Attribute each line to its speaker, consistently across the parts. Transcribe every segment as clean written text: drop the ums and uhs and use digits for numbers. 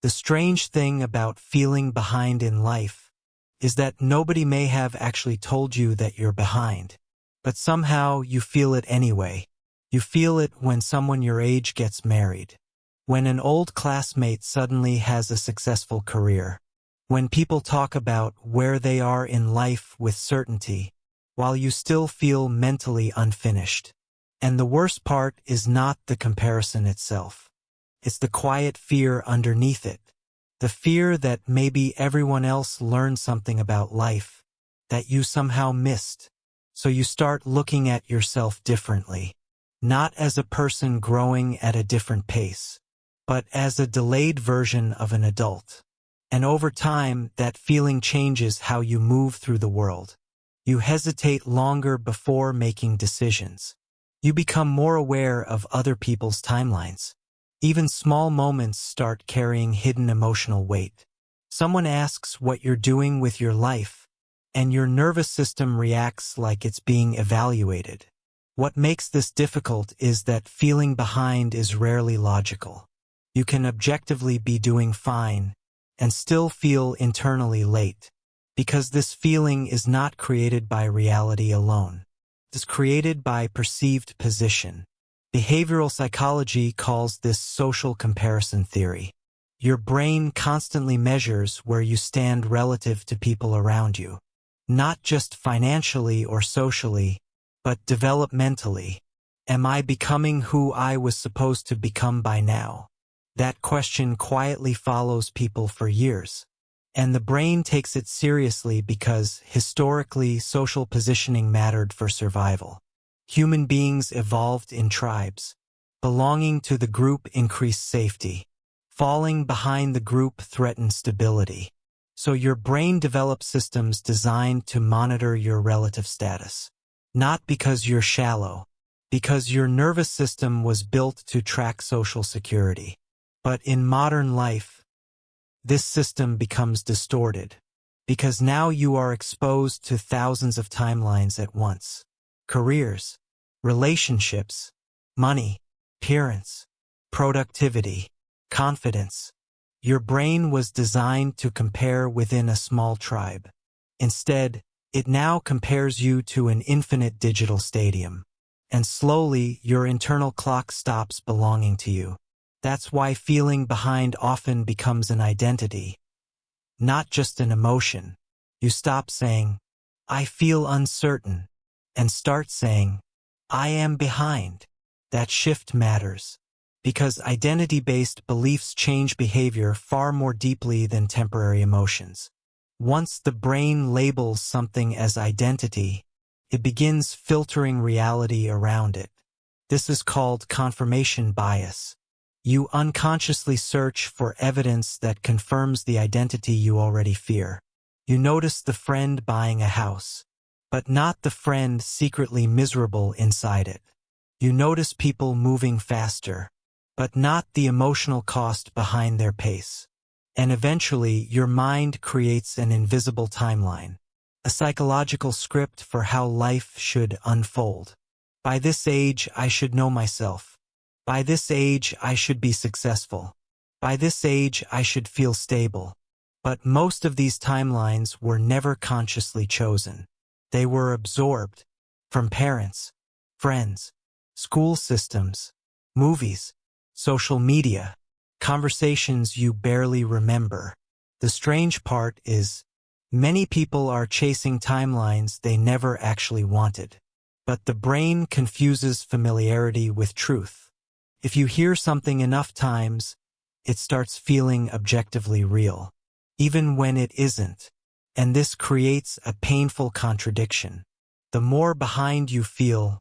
Speaker 1: The strange thing about feeling behind in life is that nobody may have actually told you that you're behind, but somehow you feel it anyway. You feel it when someone your age gets married, when an old classmate suddenly has a successful career, when people talk about where they are in life with certainty, while you still feel mentally unfinished. And the worst part is not the comparison itself. It's the quiet fear underneath it. The fear that maybe everyone else learned something about life that you somehow missed. So you start looking at yourself differently, not as a person growing at a different pace, but as a delayed version of an adult. And over time, that feeling changes how you move through the world. You hesitate longer before making decisions. You become more aware of other people's timelines. Even small moments start carrying hidden emotional weight. Someone asks what you're doing with your life, and your nervous system reacts like it's being evaluated. What makes this difficult is that feeling behind is rarely logical. You can objectively be doing fine and still feel internally late, because this feeling is not created by reality alone. It's created by perceived position. Behavioral psychology calls this social comparison theory. Your brain constantly measures where you stand relative to people around you, not just financially or socially, but developmentally. Am I becoming who I was supposed to become by now? That question quietly follows people for years. And the brain takes it seriously because, historically, social positioning mattered for survival. Human beings evolved in tribes. Belonging to the group increased safety. Falling behind the group threatened stability. So your brain develops systems designed to monitor your relative status. Not because you're shallow, because your nervous system was built to track social security. But in modern life, this system becomes distorted, because now you are exposed to thousands of timelines at once. Careers, relationships, money, appearance, productivity, confidence. Your brain was designed to compare within a small tribe. Instead, it now compares you to an infinite digital stadium. And slowly, your internal clock stops belonging to you. That's why feeling behind often becomes an identity, not just an emotion. You stop saying, "I feel uncertain," and start saying, "I am behind." That shift matters, because identity-based beliefs change behavior far more deeply than temporary emotions. Once the brain labels something as identity, it begins filtering reality around it. This is called confirmation bias. You unconsciously search for evidence that confirms the identity you already fear. You notice the friend buying a house, but not the friend secretly miserable inside it. You notice people moving faster, but not the emotional cost behind their pace. And eventually, your mind creates an invisible timeline, a psychological script for how life should unfold. By this age, I should know myself. By this age, I should be successful. By this age, I should feel stable. But most of these timelines were never consciously chosen. They were absorbed from parents, friends, school systems, movies, social media, conversations you barely remember. The strange part is, many people are chasing timelines they never actually wanted. But the brain confuses familiarity with truth. If you hear something enough times, it starts feeling objectively real, even when it isn't. And this creates a painful contradiction. The more behind you feel,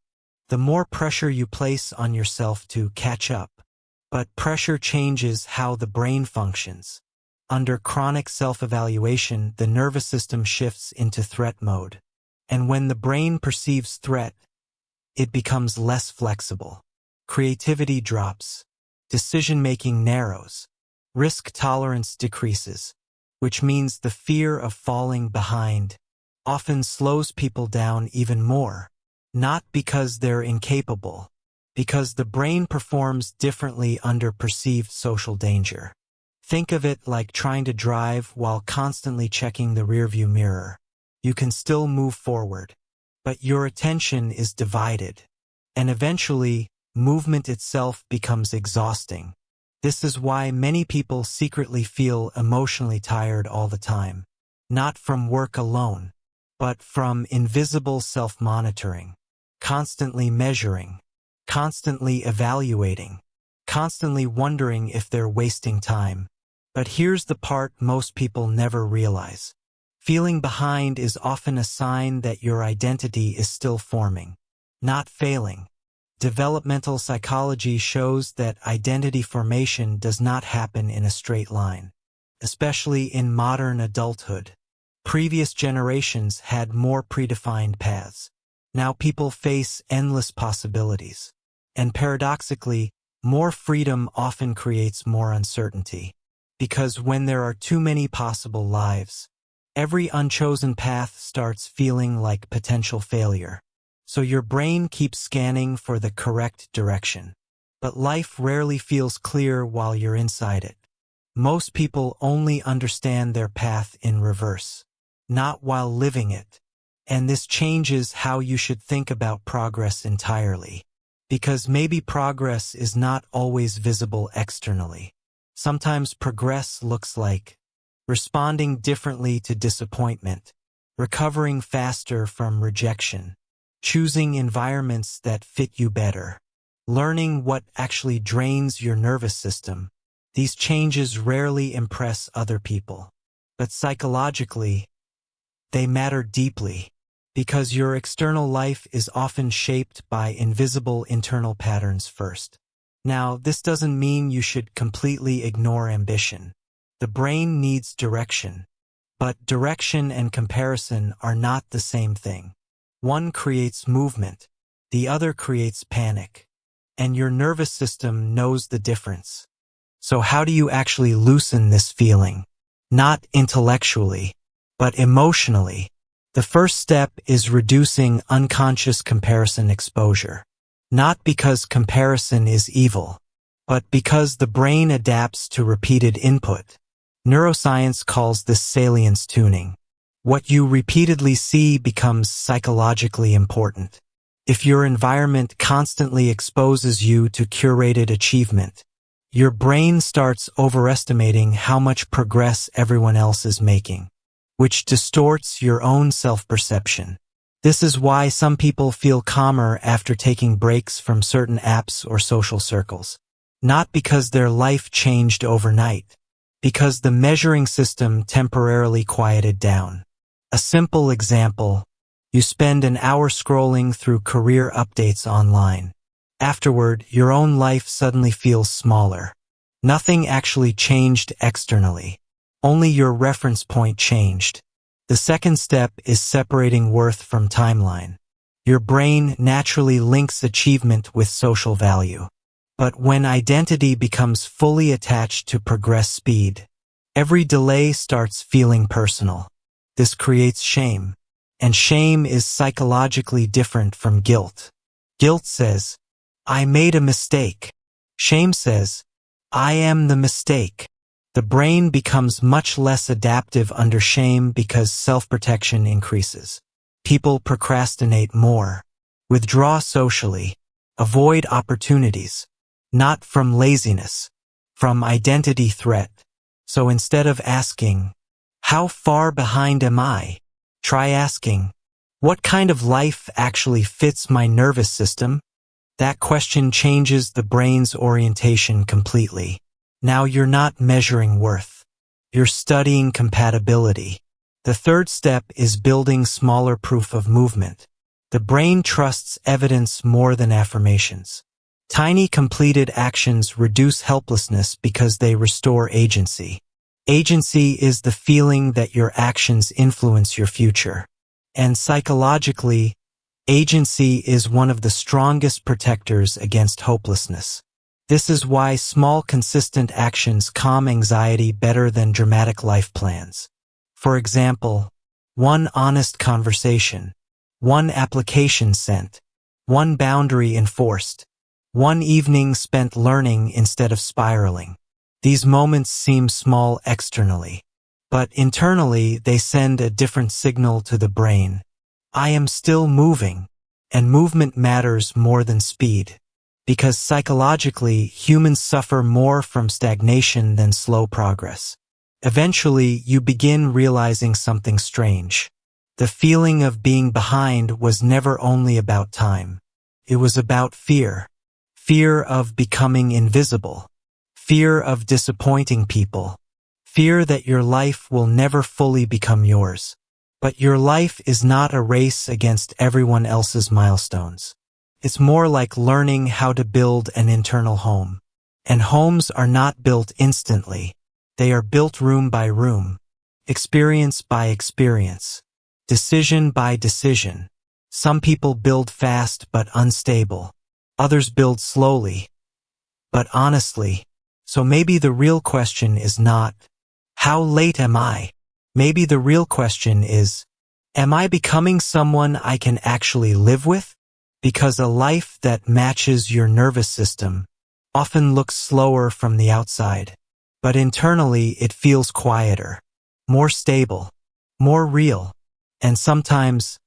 Speaker 1: the more pressure you place on yourself to catch up. But pressure changes how the brain functions. Under chronic self-evaluation, the nervous system shifts into threat mode. And when the brain perceives threat, it becomes less flexible. Creativity drops. Decision-making narrows. Risk tolerance decreases, which means the fear of falling behind often slows people down even more. Not because they're incapable, because the brain performs differently under perceived social danger. Think of it like trying to drive while constantly checking the rearview mirror. You can still move forward, but your attention is divided, and eventually, movement itself becomes exhausting. This is why many people secretly feel emotionally tired all the time, not from work alone, but from invisible self-monitoring, constantly measuring, constantly evaluating, constantly wondering if they're wasting time. But here's the part most people never realize. Feeling behind is often a sign that your identity is still forming, not failing. Developmental psychology shows that identity formation does not happen in a straight line, especially in modern adulthood. Previous generations had more predefined paths. Now people face endless possibilities. And paradoxically, more freedom often creates more uncertainty. Because when there are too many possible lives, every unchosen path starts feeling like potential failure. So your brain keeps scanning for the correct direction. But life rarely feels clear while you're inside it. Most people only understand their path in reverse, not while living it. And this changes how you should think about progress entirely. Because maybe progress is not always visible externally. Sometimes progress looks like responding differently to disappointment, recovering faster from rejection, choosing environments that fit you better, learning what actually drains your nervous system. These changes rarely impress other people, but psychologically, they matter deeply because your external life is often shaped by invisible internal patterns first. Now, this doesn't mean you should completely ignore ambition. The brain needs direction, but direction and comparison are not the same thing. One creates movement, the other creates panic, and your nervous system knows the difference. So how do you actually loosen this feeling? Not intellectually, but emotionally. The first step is reducing unconscious comparison exposure. Not because comparison is evil, but because the brain adapts to repeated input. Neuroscience calls this salience tuning. What you repeatedly see becomes psychologically important. If your environment constantly exposes you to curated achievement, your brain starts overestimating how much progress everyone else is making, which distorts your own self-perception. This is why some people feel calmer after taking breaks from certain apps or social circles. Not because their life changed overnight, because the measuring system temporarily quieted down. A simple example, you spend an hour scrolling through career updates online. Afterward, your own life suddenly feels smaller. Nothing actually changed externally. Only your reference point changed. The second step is separating worth from timeline. Your brain naturally links achievement with social value. But when identity becomes fully attached to progress speed, every delay starts feeling personal. This creates shame. And shame is psychologically different from guilt. Guilt says, I made a mistake. Shame says, I am the mistake. The brain becomes much less adaptive under shame because self-protection increases. People procrastinate more, withdraw socially, avoid opportunities, not from laziness, from identity threat. So instead of asking, how far behind am I? Try asking, what kind of life actually fits my nervous system? That question changes the brain's orientation completely. Now you're not measuring worth. You're studying compatibility. The third step is building smaller proof of movement. The brain trusts evidence more than affirmations. Tiny completed actions reduce helplessness because they restore agency. Agency is the feeling that your actions influence your future. And psychologically, agency is one of the strongest protectors against hopelessness. This is why small, consistent actions calm anxiety better than dramatic life plans. For example, one honest conversation, one application sent, one boundary enforced, one evening spent learning instead of spiraling. These moments seem small externally, but internally they send a different signal to the brain. I am still moving, and movement matters more than speed, because psychologically humans suffer more from stagnation than slow progress. Eventually, you begin realizing something strange. The feeling of being behind was never only about time. It was about fear. Fear of becoming invisible. Fear of disappointing people. Fear that your life will never fully become yours. But your life is not a race against everyone else's milestones. It's more like learning how to build an internal home. And homes are not built instantly. They are built room by room, experience by experience, decision by decision. Some people build fast but unstable. Others build slowly, but honestly. So maybe the real question is not, how late am I? Maybe the real question is, am I becoming someone I can actually live with? Because a life that matches your nervous system often looks slower from the outside, but internally it feels quieter, more stable, more real, and sometimes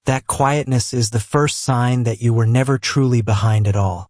Speaker 1: that quietness is the first sign that you were never truly behind at all.